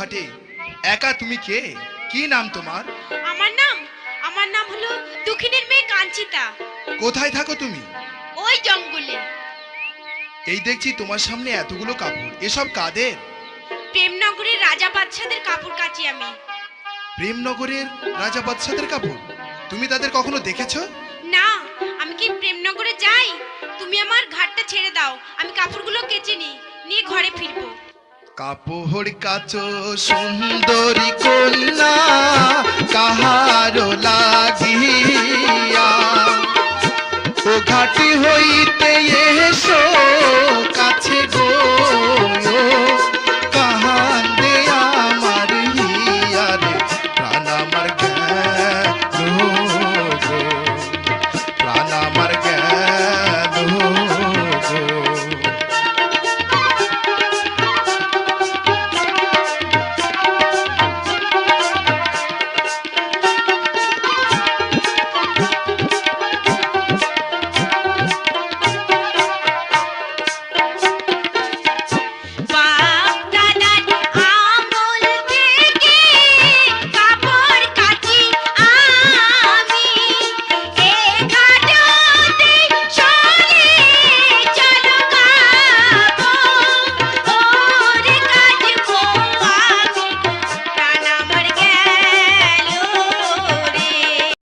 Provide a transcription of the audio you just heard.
ঘাটে একা তুমি কে? কি নাম তোমার? আমার নাম হলো দক্ষিণের মেয়ে কাঞ্চিতা। কোথায় থাকো তুমি? ওই জঙ্গলে। এই দেখছি তোমার সামনে এতগুলো কাপড়, এসব কাদের? প্রেমনগরের রাজা বাদশাদের কাপড় কাচি আমি। প্রেমনগরের রাজা বাদশাদের কাপড়? তুমি তাদের কখনো দেখেছো? না, আমি কি প্রেমনগরে যাই? তুমি আমার ঘাটটা ছেড়ে দাও, আমি কাপড়গুলো কেচে নিয়ে ঘরে ফিরবো। কাপড় কাচো সুন্দরী কন্যা, কাহারো লাগিয়া ও ঘাটি হইতে এসো কাছে গো।